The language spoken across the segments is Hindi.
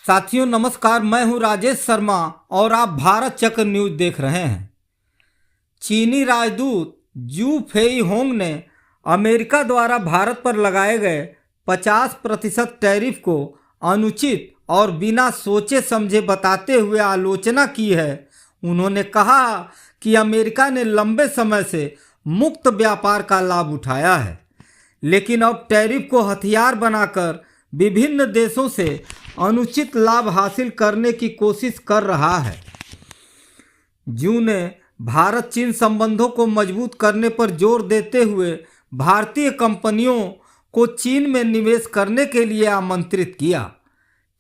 साथियों नमस्कार, मैं हूं राजेश शर्मा और आप भारत चक्र न्यूज देख रहे हैं। चीनी राजदूत जू फेईहोंग ने अमेरिका द्वारा भारत पर लगाए गए 50% टैरिफ को अनुचित और बिना सोचे समझे बताते हुए आलोचना की है। उन्होंने कहा कि अमेरिका ने लंबे समय से मुक्त व्यापार का लाभ उठाया है, लेकिन अब टैरिफ को हथियार बनाकर विभिन्न देशों से अनुचित लाभ हासिल करने की कोशिश कर रहा है। जू ने भारत चीन संबंधों को मजबूत करने पर जोर देते हुए भारतीय कंपनियों को चीन में निवेश करने के लिए आमंत्रित किया।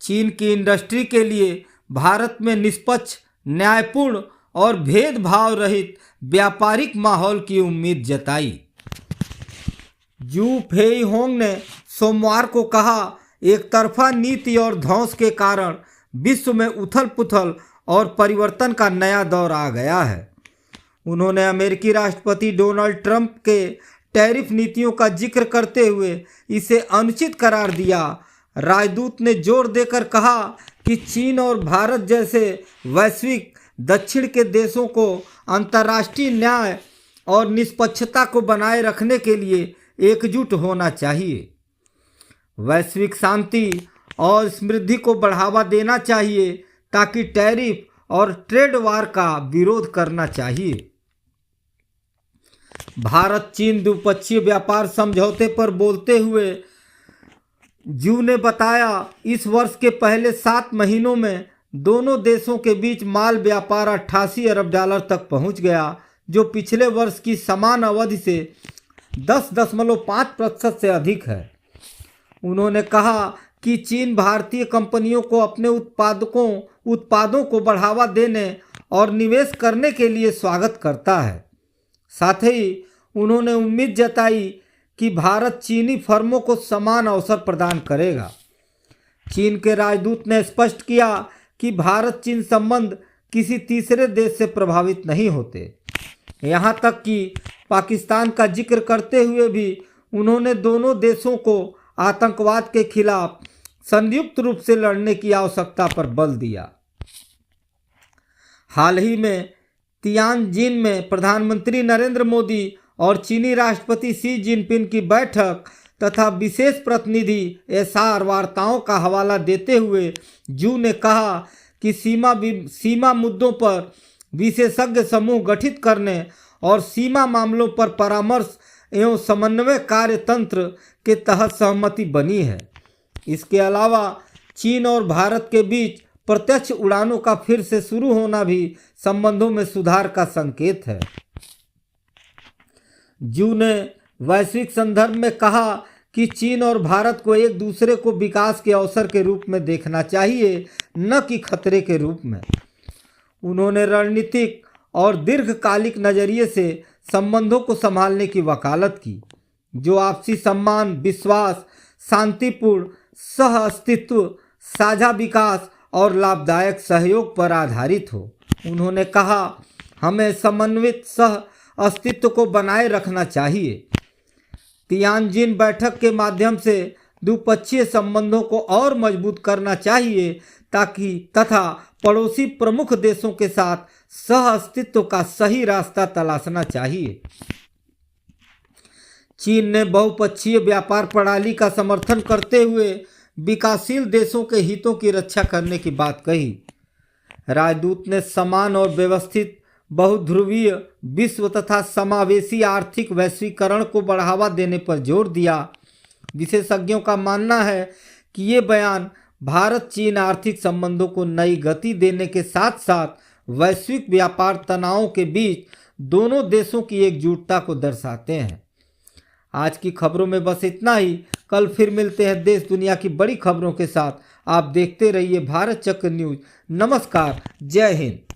चीन की इंडस्ट्री के लिए भारत में निष्पक्ष, न्यायपूर्ण और भेदभाव रहित व्यापारिक माहौल की उम्मीद जताई। जू फेईहोंग ने सोमवार को कहा, एक तरफा नीति और ध्वंस के कारण विश्व में उथल पुथल और परिवर्तन का नया दौर आ गया है। उन्होंने अमेरिकी राष्ट्रपति डोनाल्ड ट्रंप के टैरिफ नीतियों का जिक्र करते हुए इसे अनुचित करार दिया। राजदूत ने जोर देकर कहा कि चीन और भारत जैसे वैश्विक दक्षिण के देशों को अंतर्राष्ट्रीय न्याय और निष्पक्षता को बनाए रखने के लिए एकजुट होना चाहिए। वैश्विक शांति और समृद्धि को बढ़ावा देना चाहिए, ताकि टैरिफ और ट्रेड वार का विरोध करना चाहिए। भारत चीन द्विपक्षीय व्यापार समझौते पर बोलते हुए जू ने बताया, इस वर्ष के पहले 7 महीनों में दोनों देशों के बीच माल व्यापार 88 अरब डॉलर तक पहुंच गया, जो पिछले वर्ष की समान अवधि से 10.5% से अधिक है। उन्होंने कहा कि चीन भारतीय कंपनियों को अपने उत्पादों को बढ़ावा देने और निवेश करने के लिए स्वागत करता है। साथ ही उन्होंने उम्मीद जताई कि भारत चीनी फर्मों को समान अवसर प्रदान करेगा। चीन के राजदूत ने स्पष्ट किया कि भारत चीन संबंध किसी तीसरे देश से प्रभावित नहीं होते। यहाँ तक कि पाकिस्तान का जिक्र करते हुए भी उन्होंने दोनों देशों को आतंकवाद के खिलाफ संयुक्त रूप से लड़ने की आवश्यकता पर बल दिया। हाल ही में तियानजिन में प्रधानमंत्री नरेंद्र मोदी और चीनी राष्ट्रपति शी जिनपिंग की बैठक तथा विशेष प्रतिनिधि एसआर वार्ताओं का हवाला देते हुए जू ने कहा कि सीमा मुद्दों पर विशेषज्ञ समूह गठित करने और सीमा मामलों पर परामर्श एवं समन्वय कार्य तंत्र के तहत सहमति बनी है। इसके अलावा चीन और भारत के बीच प्रत्यक्ष उड़ानों का फिर से शुरू होना भी संबंधों में सुधार का संकेत है। जू ने वैश्विक संदर्भ में कहा कि चीन और भारत को एक दूसरे को विकास के अवसर के रूप में देखना चाहिए, न कि खतरे के रूप में। उन्होंने रणनीतिक और दीर्घकालिक नजरिए से संबंधों को संभालने की वकालत की, जो आपसी सम्मान, विश्वास, शांतिपूर्ण सह अस्तित्व, साझा विकास और लाभदायक सहयोग पर आधारित हो। उन्होंने कहा, हमें समन्वित सह अस्तित्व को बनाए रखना चाहिए। तियानजिन बैठक के माध्यम से द्विपक्षीय संबंधों को और मजबूत करना चाहिए, तथा पड़ोसी प्रमुख देशों के साथ सह अस्तित्व का सही रास्ता तलाशना चाहिए। चीन ने बहुपक्षीय व्यापार प्रणाली का समर्थन करते हुए विकासशील देशों के हितों की रक्षा करने की बात कही। राजदूत ने समान और व्यवस्थित बहुध्रुवीय विश्व तथा समावेशी आर्थिक वैश्वीकरण को बढ़ावा देने पर जोर दिया। विशेषज्ञों का मानना है कि ये बयान भारत चीन आर्थिक संबंधों को नई गति देने के साथ साथ वैश्विक व्यापार तनावों के बीच दोनों देशों की एकजुटता को दर्शाते हैं। आज की खबरों में बस इतना ही। कल फिर मिलते हैं देश दुनिया की बड़ी खबरों के साथ। आप देखते रहिए भारत चक्र न्यूज। नमस्कार, जय हिंद।